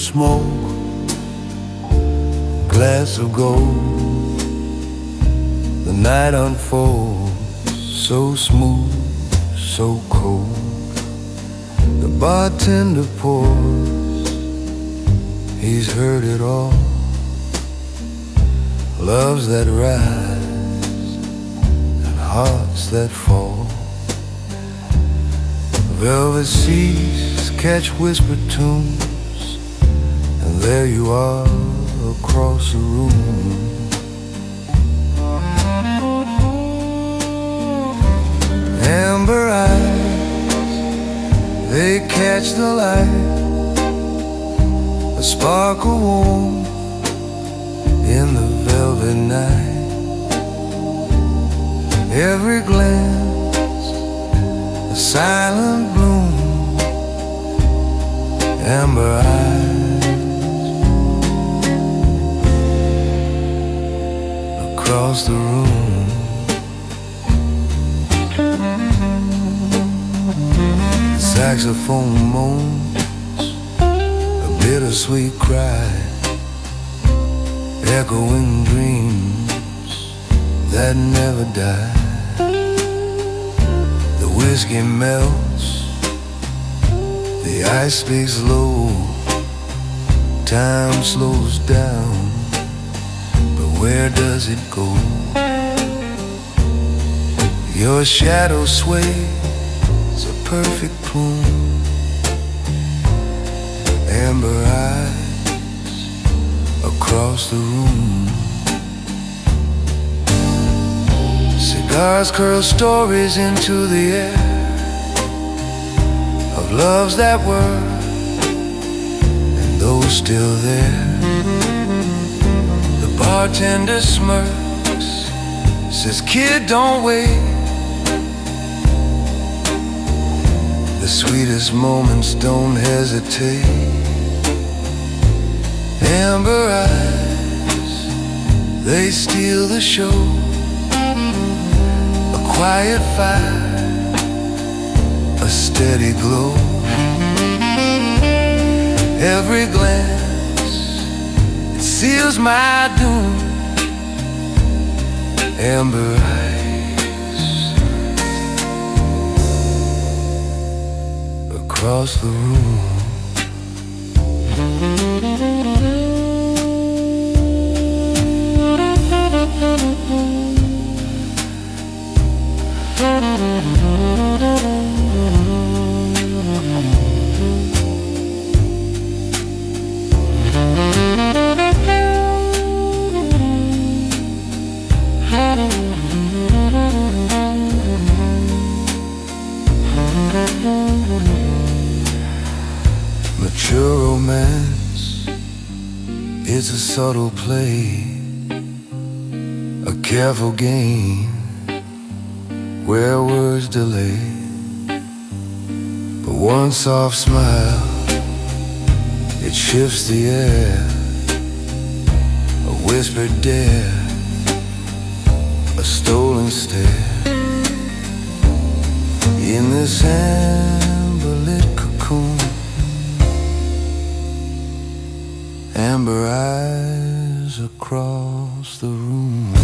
smoke, glass of gold. The night unfolds, so smooth, so cold. The bartender pours, he's heard it all. Loves that rise and hearts that fall. Velvet seas catch whispered tunes, and there you are across the room. Amber eyes, they catch the light, a sparkle warm in the velvet night. Every glance, a silent bloom. Amber eyes across the room. The saxophone moans a bittersweet cry, echoing dreams that never die. The whiskey melts, the ice speaks low, time slows down, but where does it go? Your shadow sways a perfect plume. Amber eyes across the room. Cigars curl stories into the air of loves that were and those still there. The bartender smirks, says, "Kid, don't wait." The sweetest moments don't hesitate. Amber eyes, they steal the show. A quiet fire, a steady glow. Every glance, it seals my doom. Amber eyes across the room. Mature romance, it's a subtle play, a careful game where words delay. But one soft smile, it shifts the air, a whispered dare, a stolen stare. In this amber-lit cocoon, amber eyes across the room.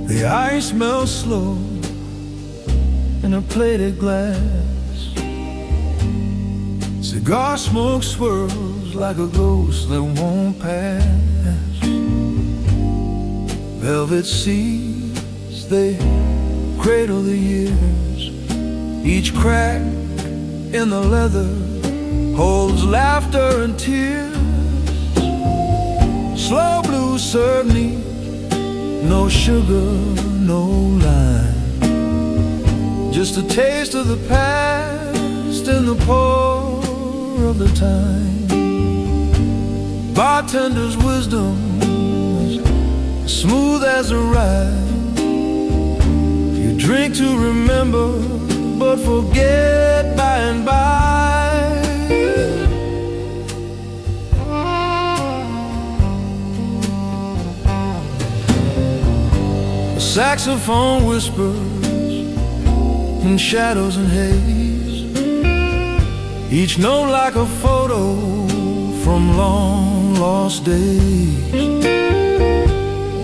The ice melts slow in a plated glass. Cigar smoke swirls like a ghost that won't pass. Velvet seas, they cradle the years. Each crack in the leather holds laughter and tears. Slow blue serve neat, no sugar, no lime, just a taste of the past in the pour of the time. bartender's wisdom is smooth as a ride. You drink to remember, but forget by and by. The saxophone whispers in shadows and haze, each note like a photo from long lost days.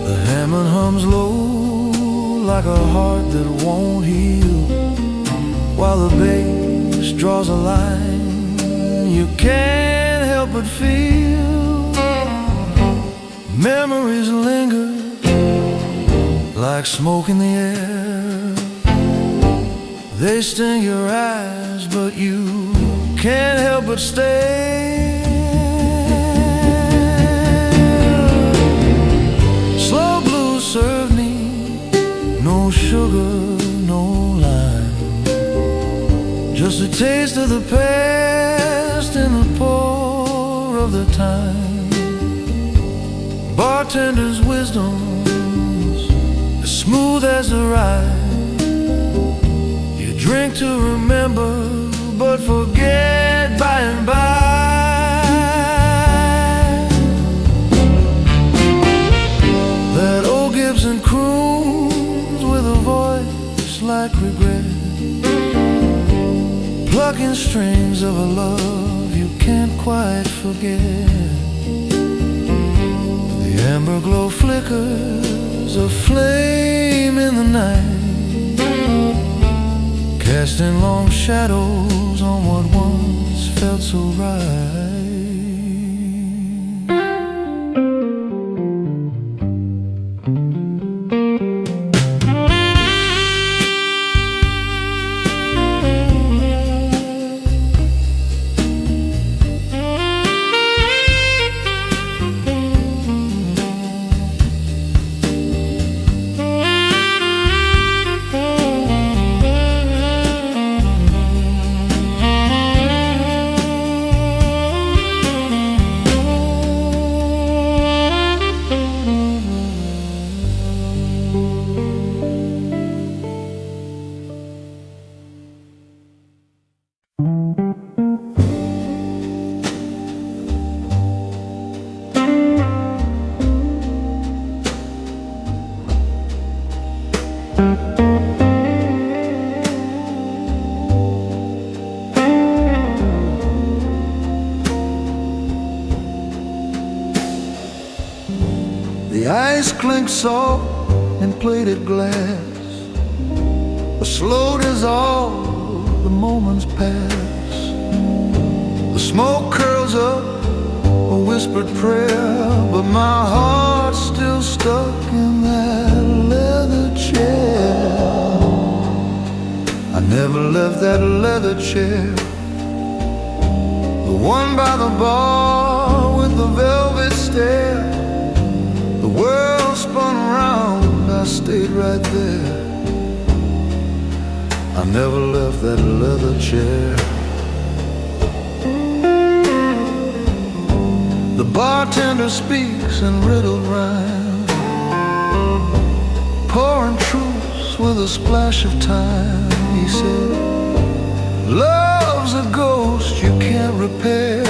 The Hammond hums low like a heart that won't heal, while the bass draws a line you can't help but feel. Memories linger like smoke in the air. They sting your eyes, but you can't help but stare. Slow blues serve me, no sugar, no lime, just a taste of the past in the pour of the time. Bartender's wisdom's as smooth as the ride. You drink to remember, but forget by and by. That old Gibson croons with a voice like regret, plucking strings of a love you can't quite forget. The amber glow flickers, a flame in the night, casting long shadows on what once felt so right. The ice clinked salt in plated glass, a slow dissolve, the moments pass. The smoke curls up, a whispered prayer, but my heart's still stuck in that leather chair. I never left that leather chair, the one by the bar with the velvet stair. The world spun around, I stayed right there. I never left that leather chair. The bartender speaks in riddled rhyme, pouring truths with a splash of time. He said, love's a ghost you can't repair.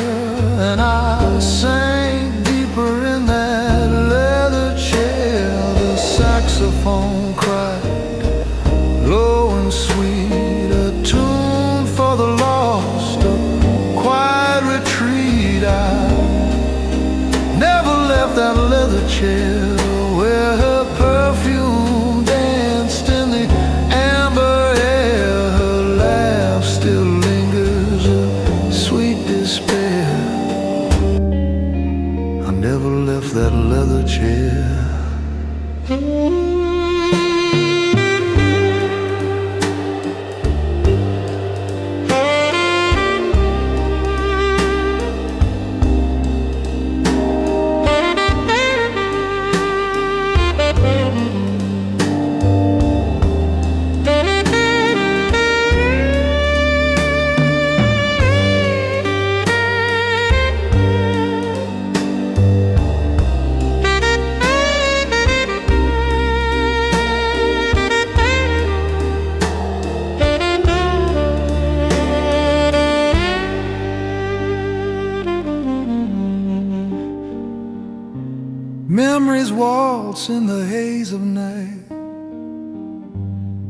And I sank deeper in that leather chair. The saxophone cried, low and sweet, a tune for the lost, a quiet retreat. I never left that leather chair, where her perfume danced in the amber air. Her laugh still lingers, a sweet despair. I never left that leather chair. waltz in the haze of night.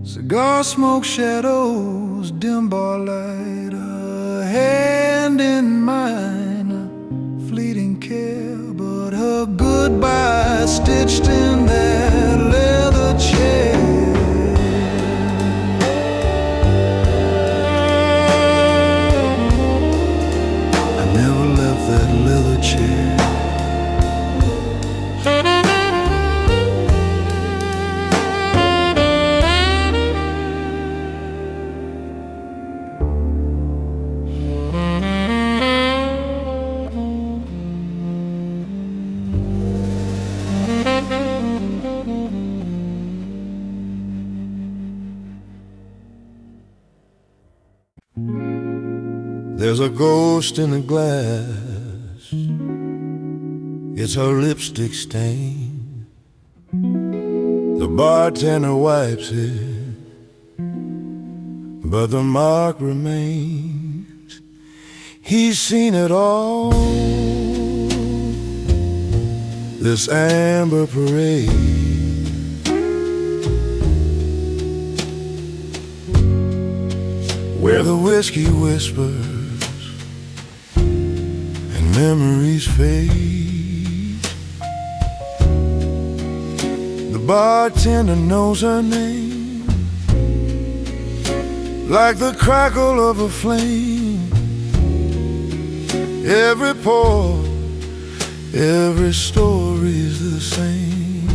Cigar smoke, shadows, dim bar light, a hand in mine, a fleeting care, but her goodbye stitched in that leather chair. I never left that leather chair. There's a ghost in the glass, it's her lipstick stain. The bartender wipes it, but the mark remains. He's seen it all, this amber parade. Where the whiskey whispers and memories fade. The bartender knows her name, like the crackle of a flame. Every pour, every story's the same.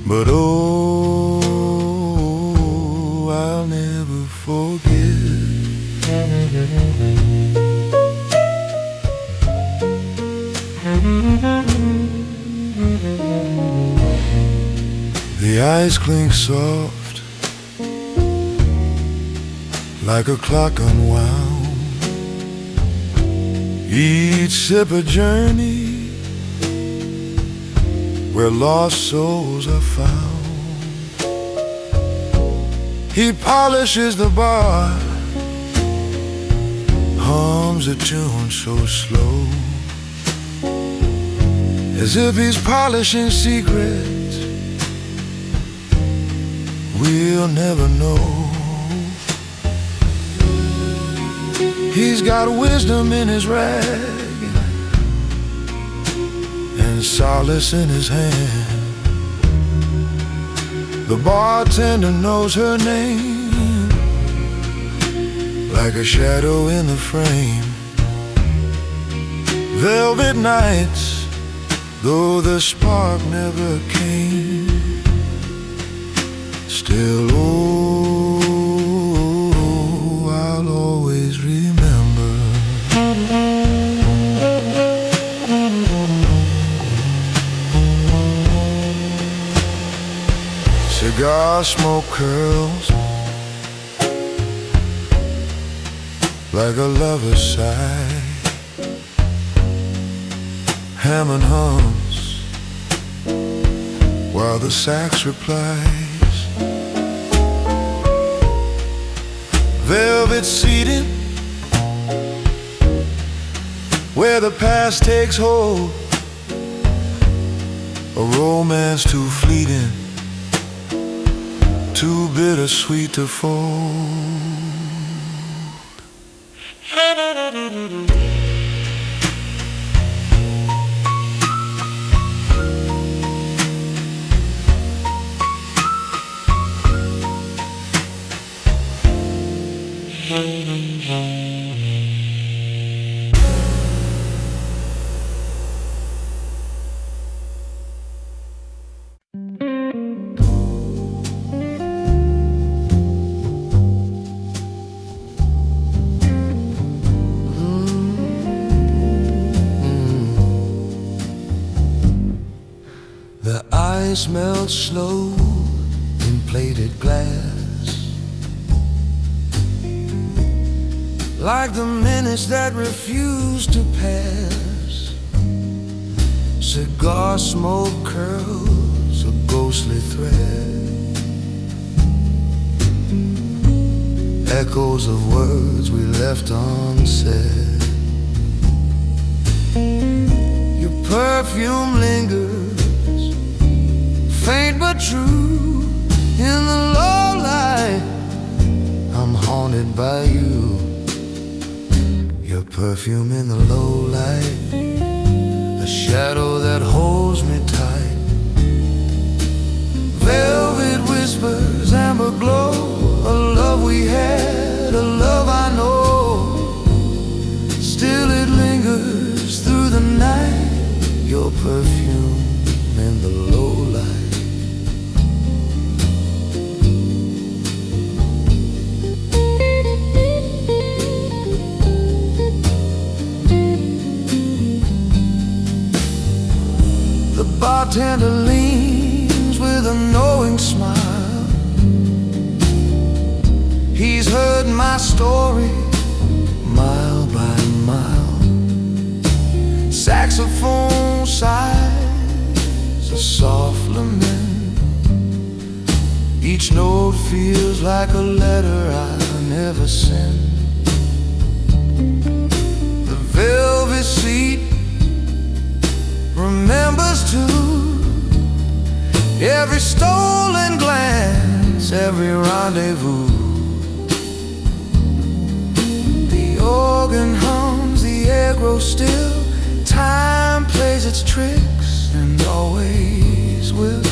But oh, I'll never forget the ice clinks soft, like a clock unwound. Each sip a journey where lost souls are found. He polishes the bar, hums a tune so slow, as if he's polishing secrets we'll never know. He's got wisdom in his rag and solace in his hand. The bartender knows her name, like a shadow in the frame. Velvet nights, though the spark never came, still, oh, I'll always remember. Cigar smoke curls like a lover's sigh. Hammond hums while the sax replies. Velvet seating where the past takes hold, a romance too fleeting, too bittersweet to fold. The ice melts slow in plated glass, like the minutes that refuse to pass. Cigar smoke curls a ghostly thread, echoes of words we left unsaid. Your perfume lingers, faint but true. In the low light, I'm haunted by you. Your perfume in the low light, a shadow that holds me tight. Velvet whispers, amber glow, a love we had, a love I know. Still it lingers through the night. Your perfume in the low light. The bartender leans with a knowing smile. He's heard my story mile by mile. Saxophone sighs a soft lament. Each note feels like a letter I never sent. The velvet seat remembers too every stolen glance, every rendezvous. The organ hums, the air grows still. Time plays its tricks and always will.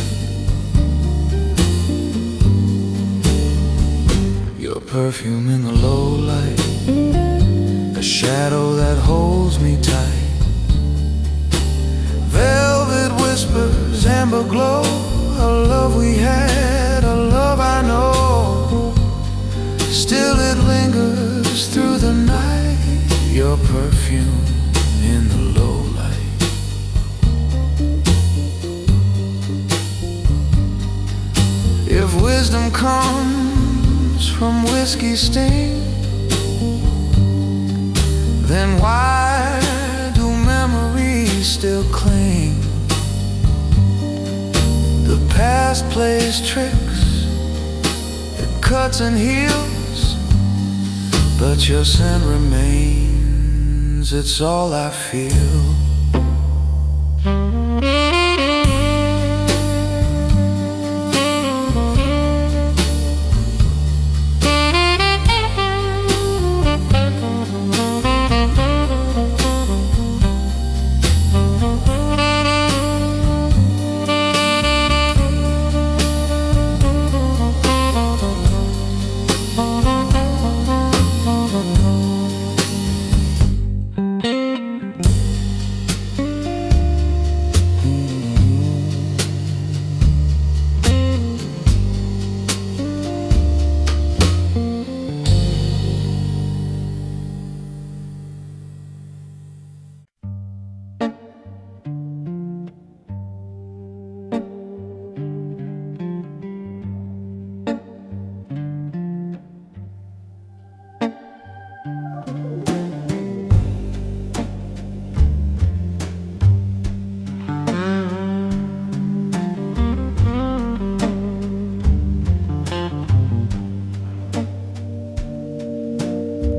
Your perfume in the low light, a shadow that holds me tight. Velvet whispers, amber glow, a love we had, a love I know. Still it lingers through the night. Your perfume in the low light. If wisdom comes from whiskey's sting, then why do memories still cling? The past plays tricks, it cuts and heals, but your scent remains, it's all I feel.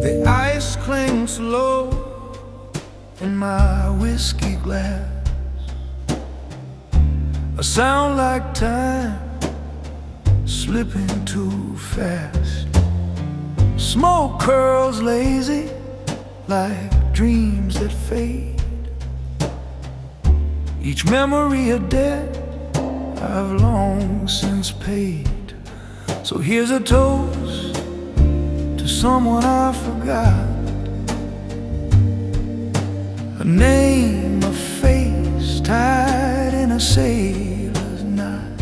The ice clings slow in my whiskey glass, a sound like time slipping too fast. Smoke curls lazy like dreams that fade. Each memory a debt I've long since paid. So here's a toast to someone I forgot, a name, a face tied in a sailor's knot.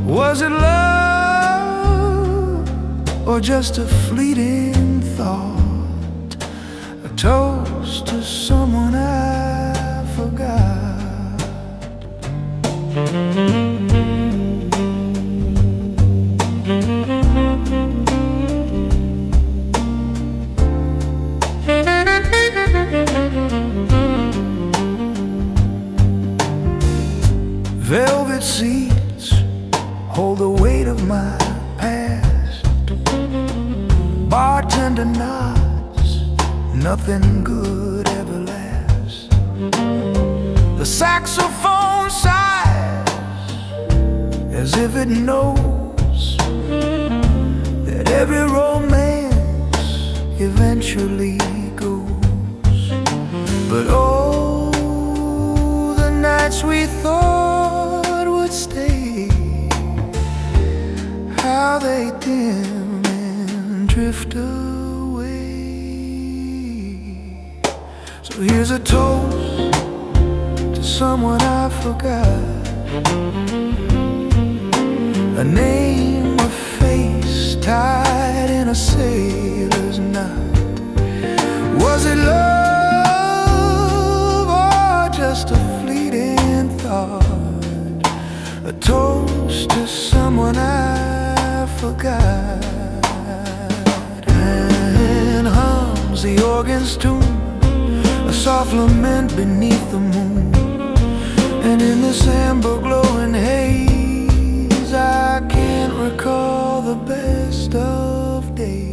Was it love or just a fleeting thought? A toast to someone I forgot. Velvet seats hold the weight of my past. Bartender nods, nothing good ever lasts. saxophone sighs as if it knows that every romance eventually goes. But oh, the nights we thought would stay, how they dim and drift away. So here's a toast to someone I forgot, a name, a face tied in a sailor's knot. Was it love or just a fleeting thought? A toast to someone I forgot. And hums the organ's tune, a soft lament beneath the moon. And in this amber glowing haze, I can't recall the best of days.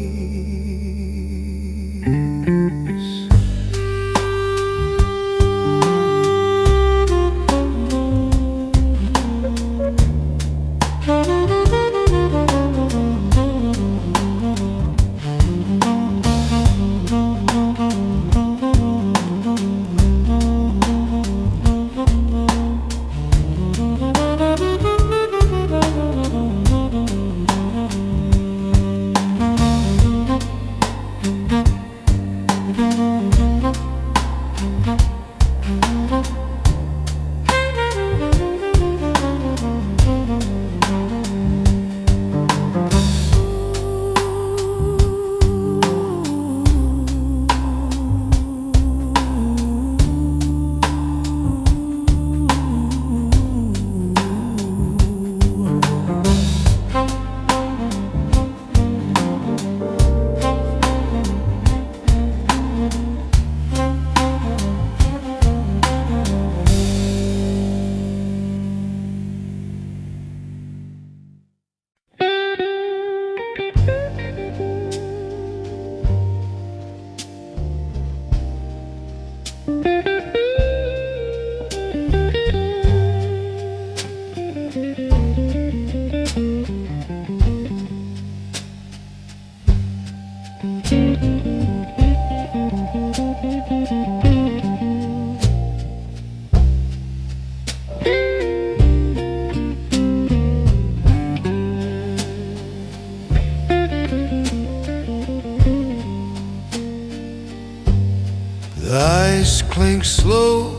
The ice clinks slow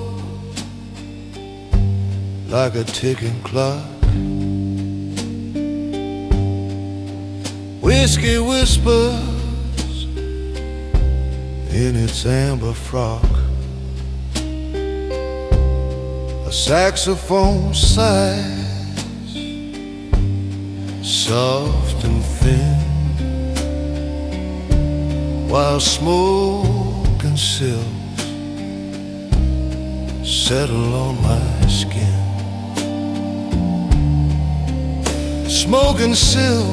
like a ticking clock. Whiskey whispers in its amber frock. A saxophone sighs, soft and thin, while smoke and silk settle on my skin. Smoke and silk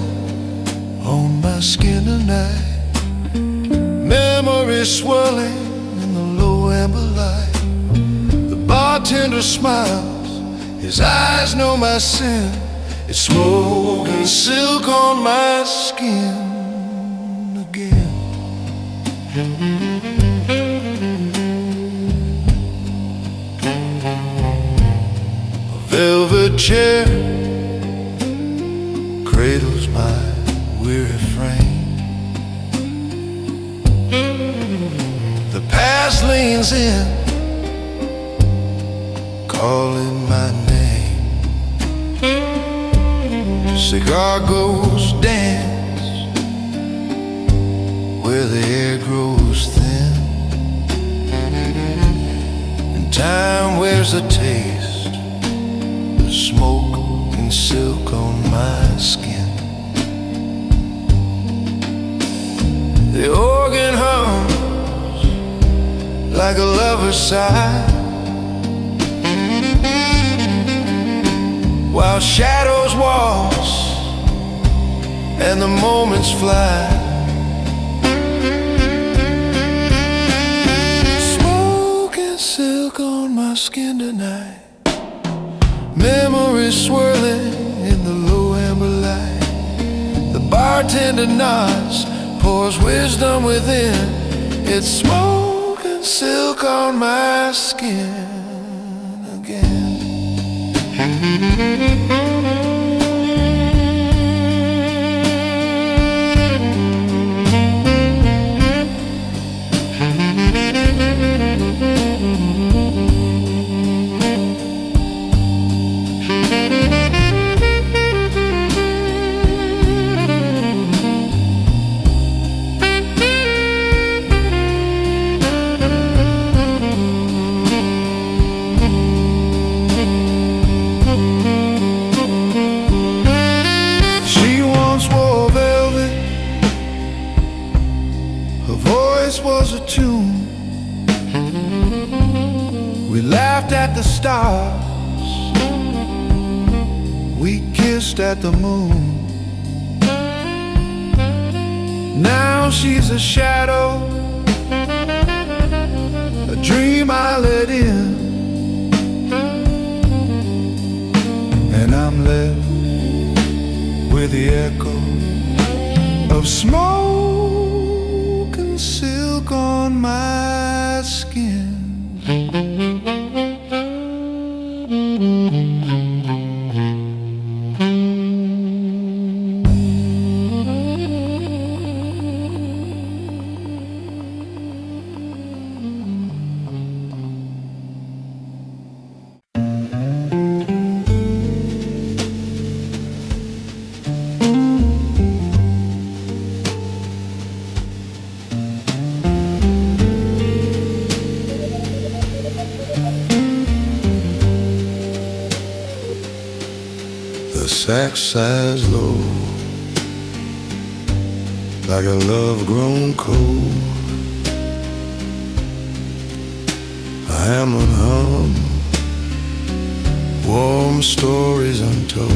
on my skin tonight. Memories swirling in the low amber light. The bartender smiles, his eyes know my sin. It's smoke and silk on my skin again. Velvet chair cradles my weary frame. The past leans in, calling my name. Cigar ghosts dance where the air grows thin, and time wears a taste, smoke and silk on my skin. The organ hums like a lover's sigh, while shadows waltz and the moments fly. Smoke and silk on my skin. skin tonight. Memories swirling in the low amber light. The bartender nods, pours wisdom within. It's smoke and silk on my skin again. Was a tune. We laughed at the stars, we kissed at the moon. Now she's a shadow, a dream I let in, and I'm left with the echo of smoke and silk on my skin. The sax sighs low, like a love grown cold. A hammer hum, warm stories untold.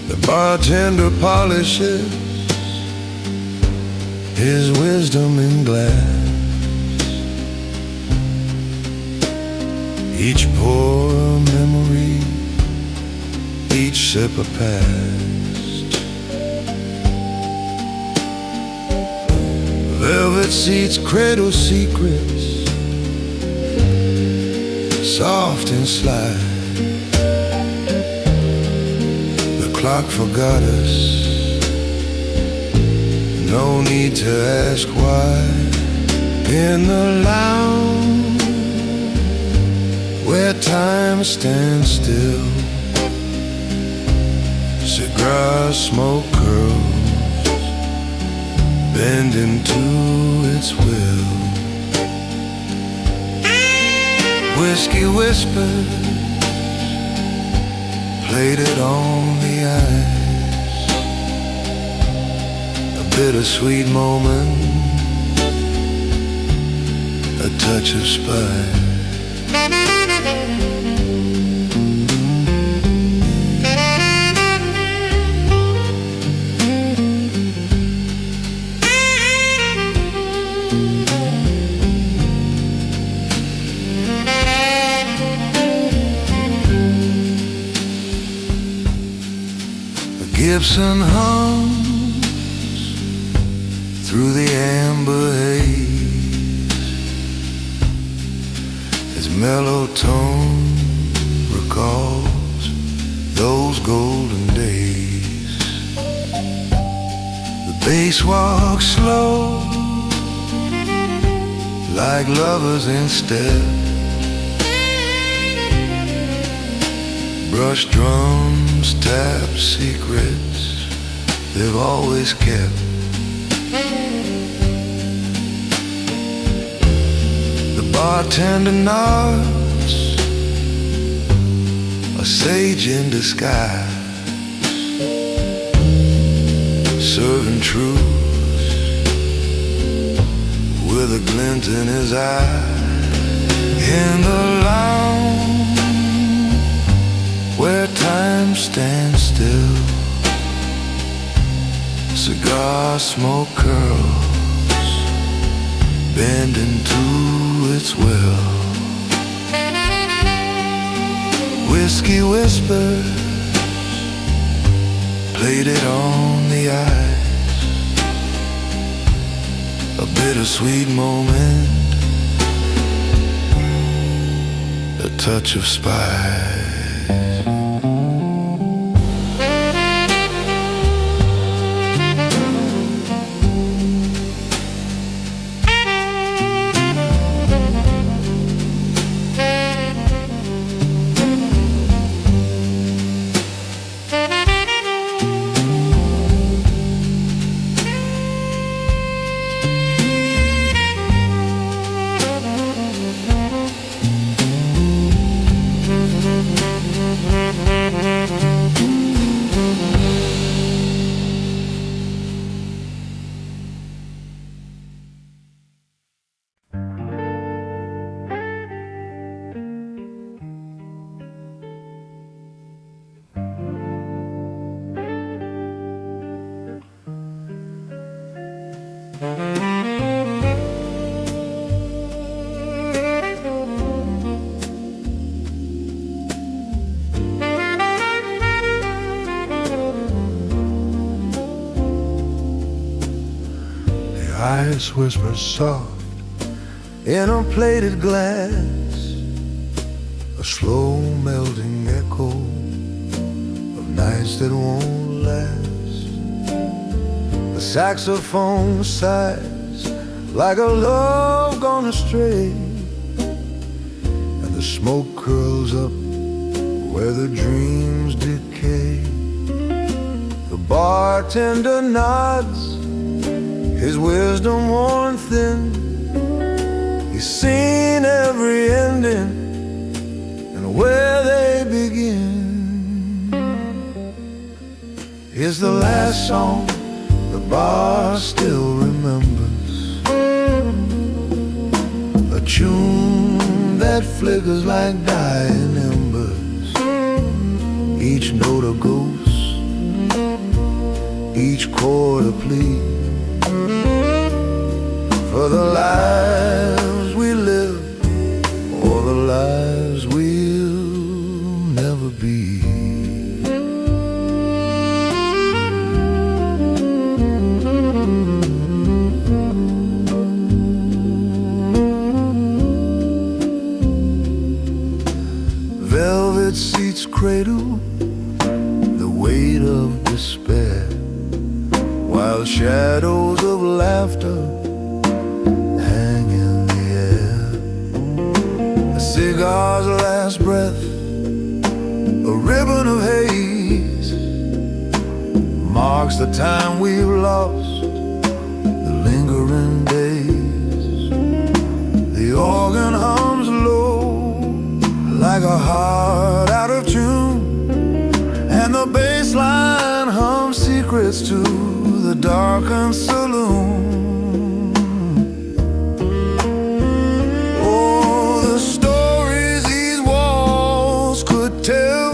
The bartender polishes his wisdom in glass. Each pour a memory, each sip a past. Velvet seats cradle secrets, soft and sly. The clock forgot us, no need to ask why. In the lounge where time stands still, cigar smoke curls, bending to its will. Whiskey whispers, plated on the ice. A bittersweet moment, a touch of spice. Gibson hums through the amber haze. His mellow tone recalls those golden days. The bass walks slow, like lovers in step. Brush drums tap secrets they've always kept. The bartender nods, a sage in disguise, serving truth with a glint in his eye. In the lounge where time stands still, cigar smoke curls, bending to its will. Whiskey whispers played it on the ice, a bittersweet moment, a touch of spice. Ice whispers soft in a plated glass, a slow melting echo of nights that won't last. The saxophone sighs like a love gone astray, and the smoke curls up where the dreams decay. The bartender nods, his wisdom worn thin. He's seen every ending and where they begin. Is the last song the bar still remembers, a tune that flickers like dying embers, each note a ghost, each chord a plea, for the lives we live, or the lives we'll never be. Velvet seats cradle the weight of despair, while shadows of laughter hang in the air. A cigar's last breath, a ribbon of haze, marks the time we've lost, the lingering days. The organ hums low like a heart out of tune, and the bass line hums secrets to the darkened saloon. Oh, the stories these walls could tell,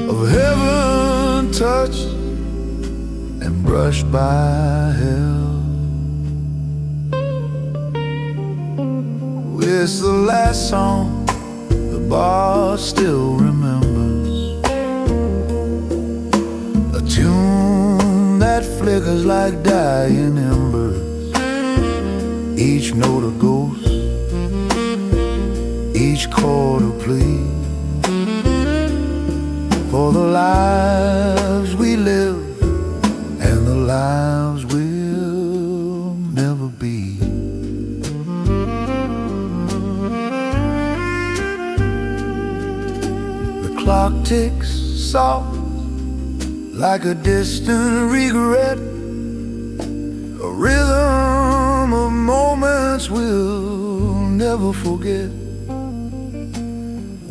of heaven touched and brushed by hell. It's the last song the bar still remembers, a tune that flickers like dying embers, each note a ghost, each chord a plea, for the lives we live and the lives we'll never be. Clock ticks soft like a distant regret, a rhythm of moments we'll never forget.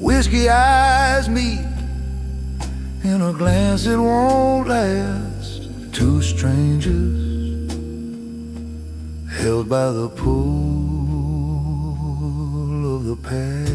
Whiskey eyes meet in a glance that won't last, two strangers held by the pull of the past.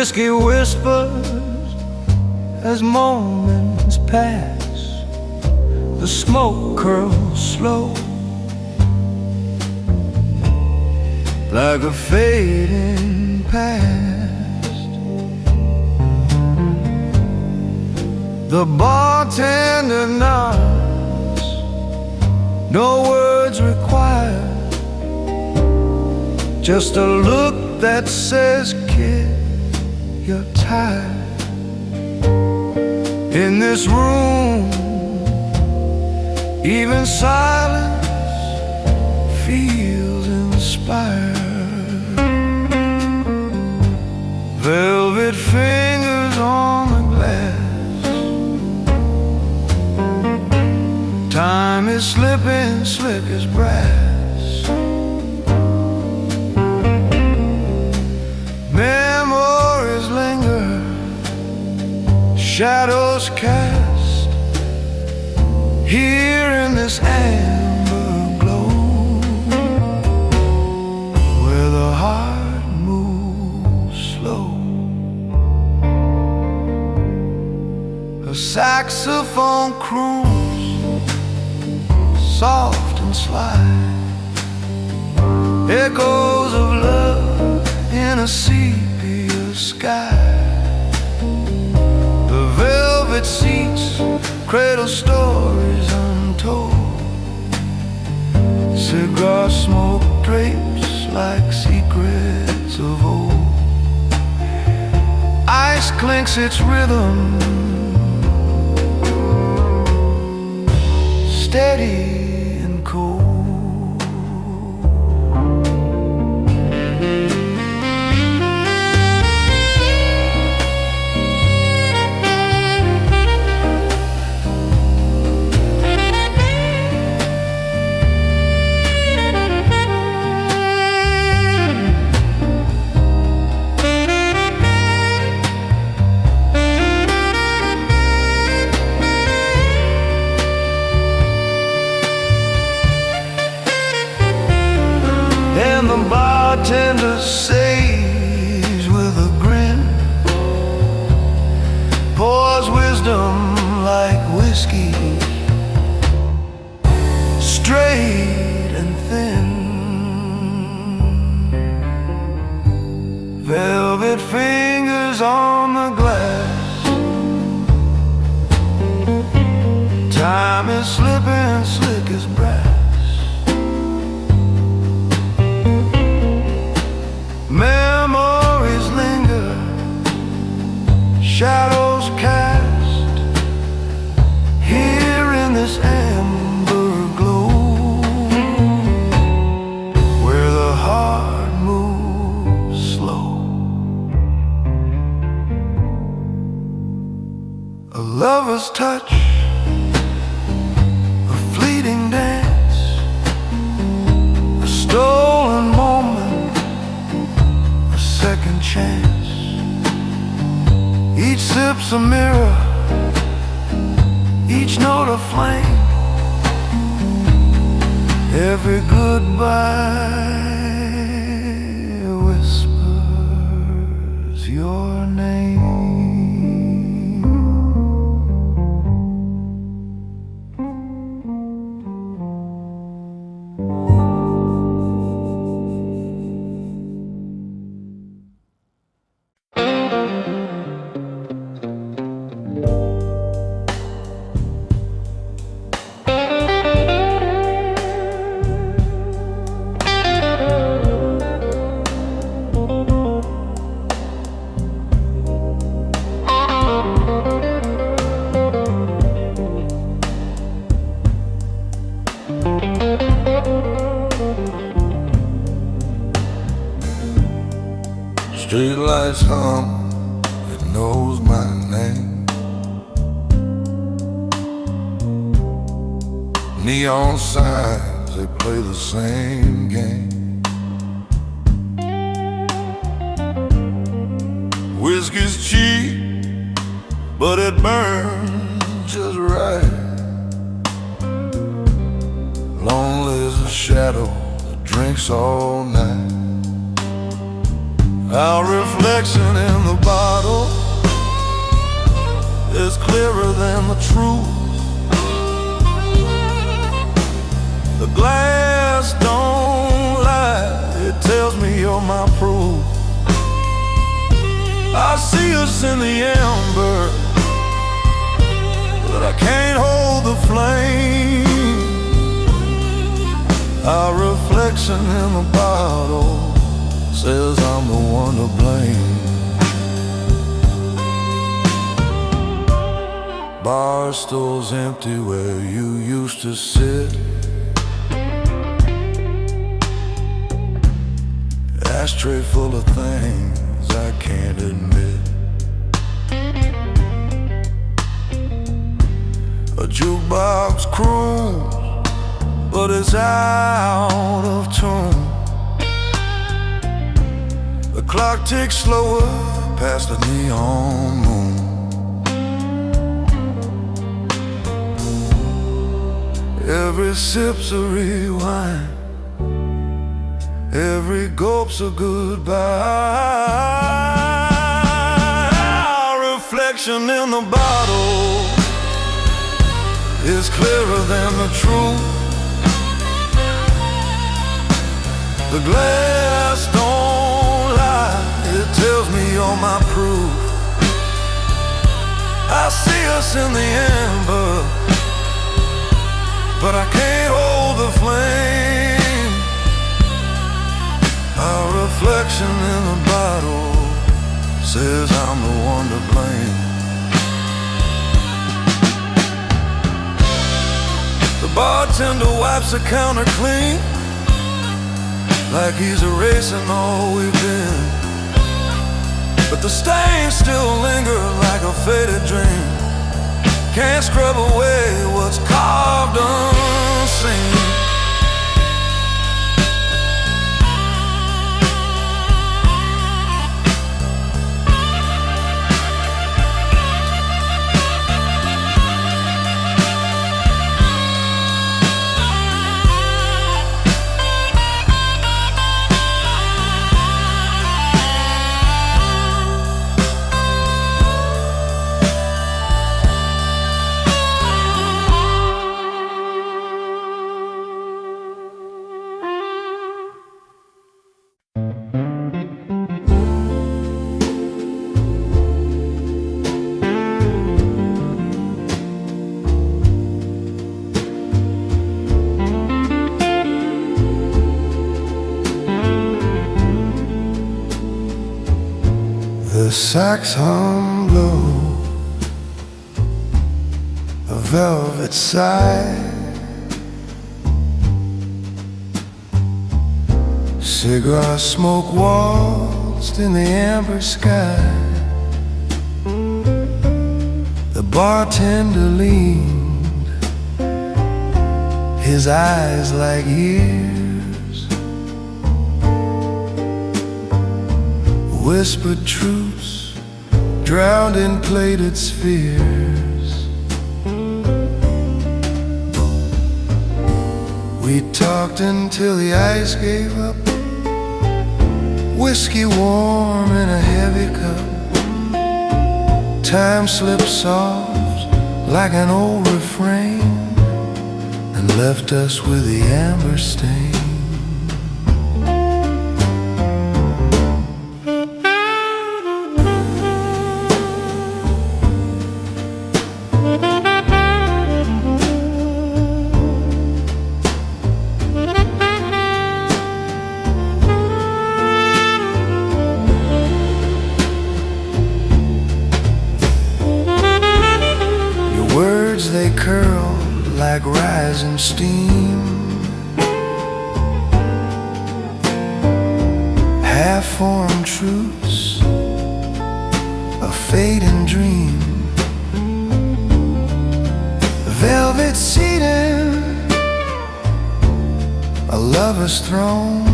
whiskey whispers as moments pass. The smoke curls slow, like a fading past. The bartender nods, no words required, just a look that says, kid, you're tired. In this room, even silence feels inspired. Velvet fingers on the glass, time is slipping slick as brass. Memories linger, shadows cast, here in this amber glow, where the heart moves slow. A saxophone croons, soft and sly, echoes of love in a sepia sky. The velvet seats cradle stories untold, cigar smoke drapes like secrets of old. Ice clinks its rhythm, steady and cold. And the bartender says with a grin, pours wisdom like whiskey, straight and thin. Velvet fingers on the glass, time is slipping slick as brass. Memories linger, shadows cast, here in this amber glow, where the heart moves slow. A lover's touch, a fleeting dance, a stolen moment, second chance. Each sip's a mirror, each note a flame, every goodbye whispers your name. Streetlights hum, it knows my name. Neon signs, they play the same game. Whiskey's cheap, but it burns just right. Lonely as a shadow that drinks all night. Our reflection in the bottle is clearer than the truth. The glass don't lie, it tells me you're my proof. I see us in the amber, but I can't hold the flame. Our reflection in the bottle says I'm the one to blame. Bar stool's empty where you used to sit. Ashtray full of things I can't admit. A jukebox croons, but it's out of tune. The clock ticks slower past the neon moon. Every sip's a rewind, every gulp's a goodbye. Our reflection in the bottle is clearer than the truth. The glass don't lie, it tells me you're my proof. I see us in the amber, but I can't hold the flame. Our reflection in the bottle says I'm the one to blame. The bartender wipes the counter clean, like he's erasing all we've been. But the stains still linger like a faded dream. Can't scrub away what's carved unseen. The sax hum low, a velvet sigh. Cigar smoke waltzed in the amber sky. The bartender leaned, his eyes like years, whispered truths drowned in plated spheres. We talked until the ice gave up, whiskey warm in a heavy cup. Time slipped soft like an old refrain and left us with the amber stain. They curl like rising steam, half-formed truths, a fading dream. Velvet seating, a lover's throne.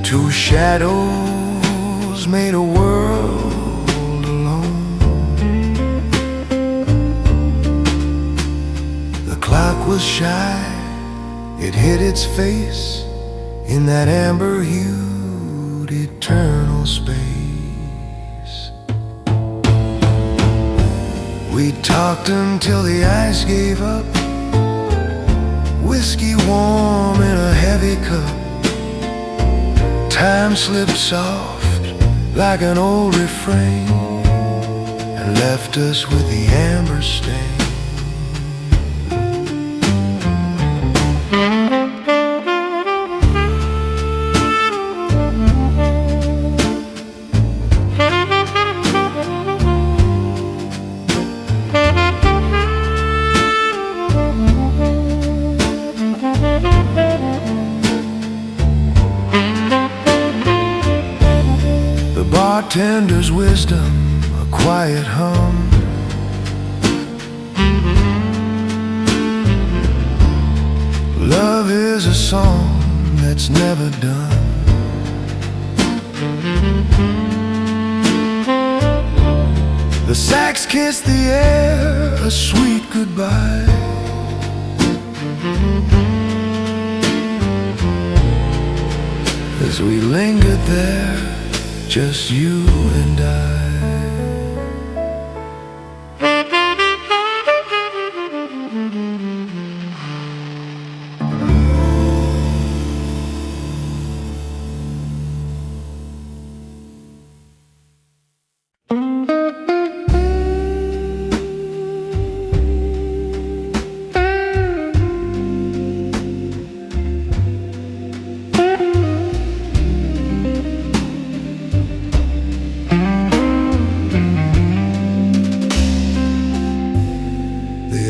Two shadows made a world. Was shy, it hid its face in that amber-hued eternal space. We talked until the ice gave up, whiskey warm in a heavy cup. Time slipped soft like an old refrain and left us with the amber stain. Bartender's wisdom, a quiet hum. Love is a song that's never done. The sax kissed the air, a sweet goodbye. As we lingered there, just you and I.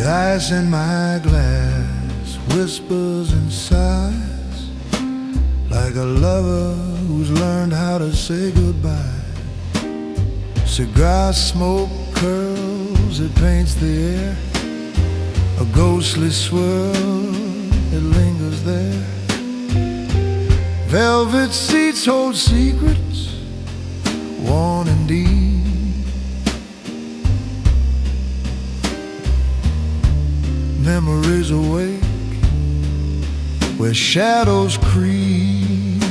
Ice in my glass whispers and sighs, like a lover who's learned how to say goodbye. Cigar smoke curls, it paints the air, a ghostly swirl, it lingers there. Velvet seats hold secrets, worn and deep. Memories awake where shadows creep.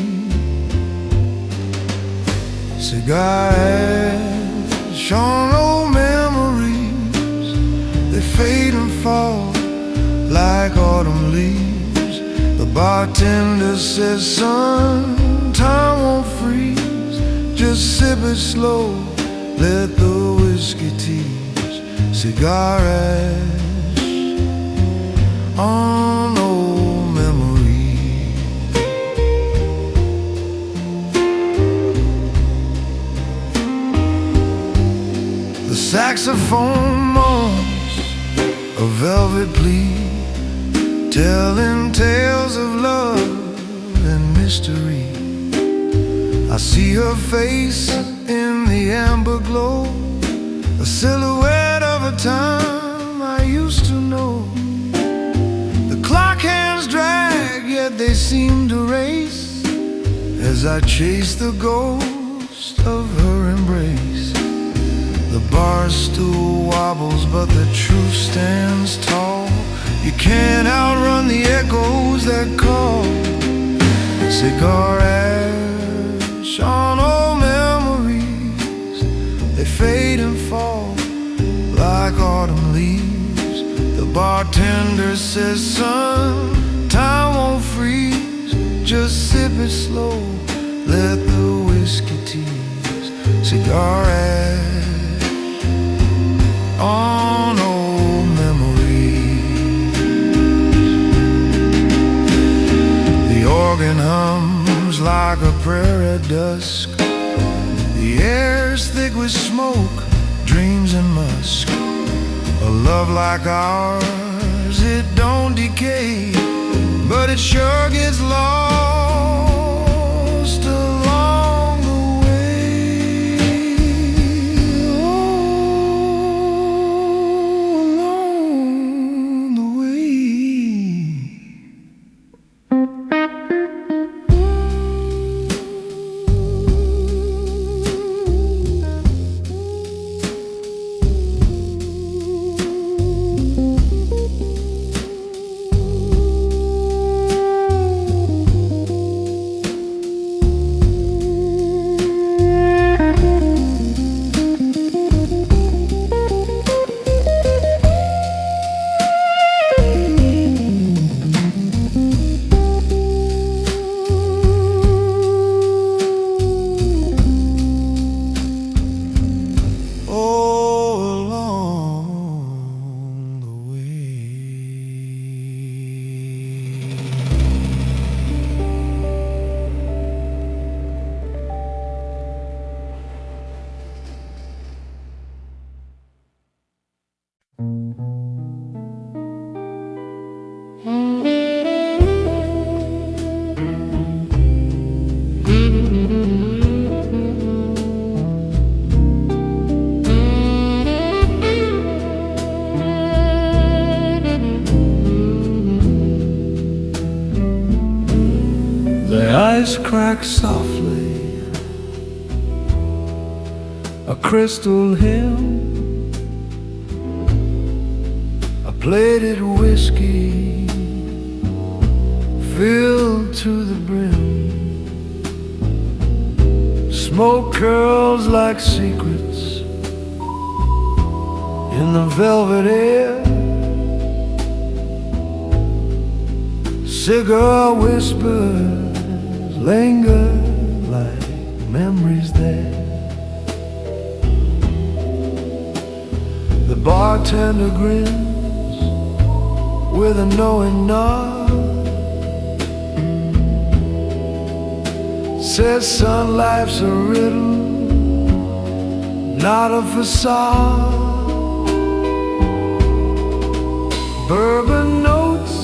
Cigar ash, shone old memories, they fade and fall like autumn leaves. The bartender says, son, time won't freeze, just sip it slow, let the whiskey tease. Cigar ash on old memories. The saxophone moans a velvet plea, telling tales of love and mystery. I see her face in the amber glow, a silhouette of a time I used to know. Clock hands drag, yet they seem to race as I chase the ghost of her embrace. The bar stool wobbles, but the truth stands tall. You can't outrun the echoes that call. Cigar ash on old memories, they fade and fall like autumn leaves. The bartender says, son, time won't freeze, just sip it slow, let the whiskey tease. Cigar ash on old memories. The organ hums like a prayer at dusk, the air's thick with smoke, dreams and musk. A love like ours, it don't decay, but it sure gets lost along the way. Oh, along the way. voice cracked softly, a crystal hymn, a plated whiskey filled to the brim. Smoke curls like secrets in the velvet air. Cigar whispers linger like memories there. The bartender grins with a knowing nod, says, son, life's a riddle, not a facade. Bourbon notes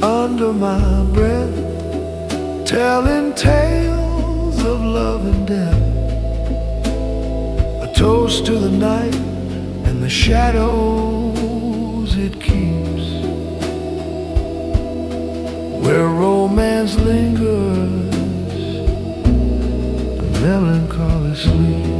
under my breath, telling tales of love and death. A toast to the night and the shadows it keeps, where romance lingers, melancholy sleeps.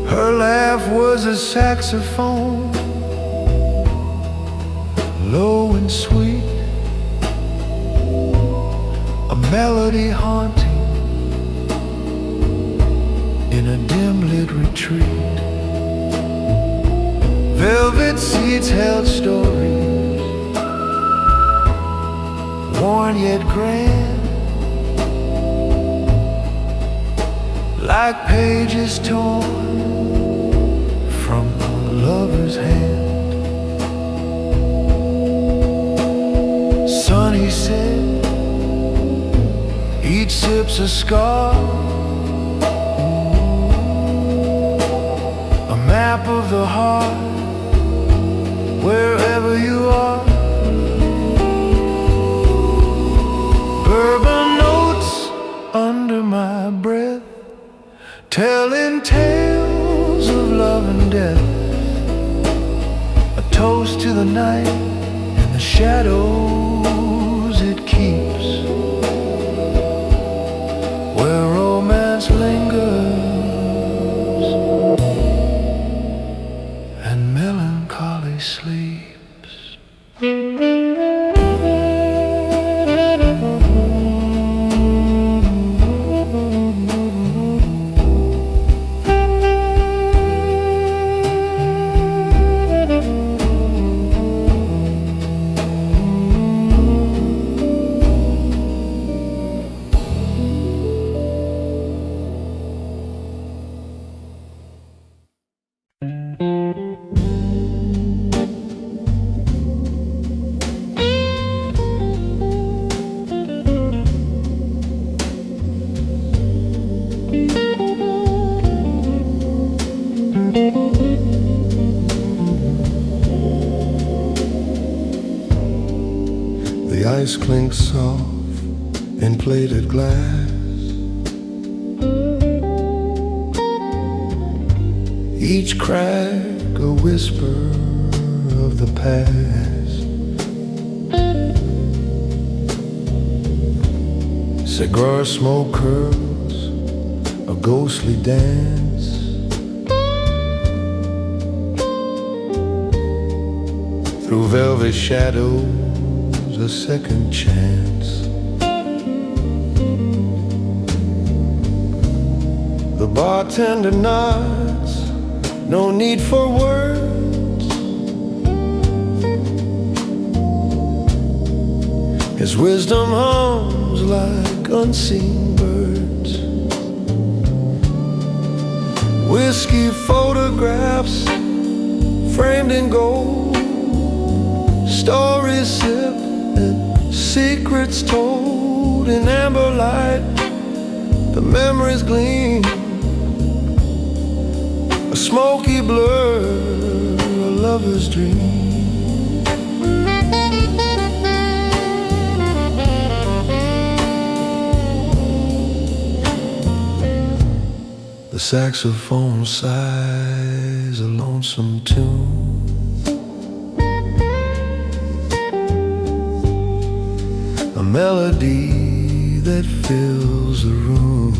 Her laugh was a saxophone, low and sweet, a melody haunting in a dim-lit retreat. Velvet seats held stories, worn yet grand, like pages torn from a lover's hand. Son, he said, each sip's a scar, a map of the heart, wherever you are. Bourbon notes under my breath, telling tales of love and death. A toast to the night and the shadows it keeps, where romance lingers and melancholy sleeps. The ice clinks soft in plated glass, each crack a whisper of the past. Cigar smoke curls a ghostly dance, through velvet shadows a second chance. The bartender nods, no need for words. His wisdom hums like unseen birds. Whiskey photographs framed in gold, stories sipped and secrets told in amber light. The memories gleam, a smoky blur, a lover's dream. The saxophone sighs a lonesome tune, a melody that fills the room.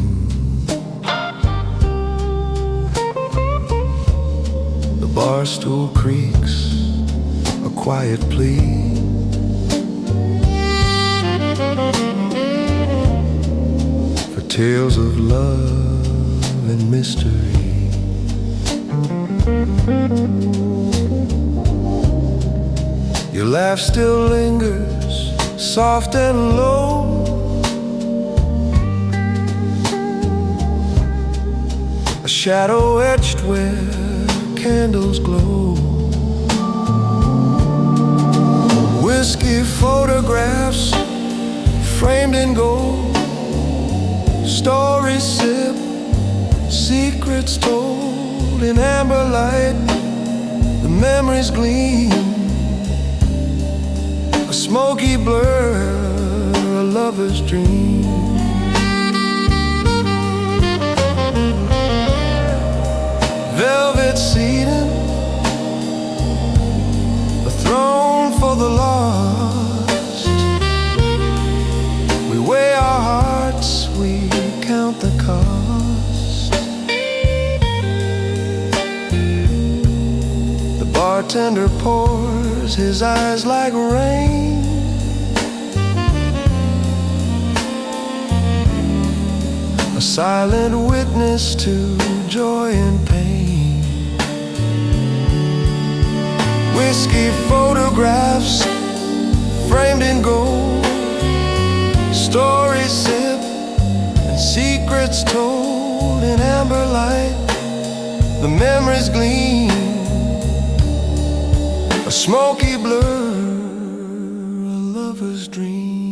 The bar stool creaks, a quiet plea. For tales of love and mystery. Your laugh still lingers, soft and low. A shadow etched where candles glow. Whiskey photographs framed in gold, stories sipped, secrets told in amber light. The memories gleam, a smoky blur, a lover's dream. Velvet seating, a throne for the lost. We weigh our hearts, we count the cost. The bartender pours, his eyes like rain. A silent witness to joy and pain. Whiskey photographs framed in gold, stories sipped and secrets told in amber light. The memories gleam, a smoky blur, a lover's dream.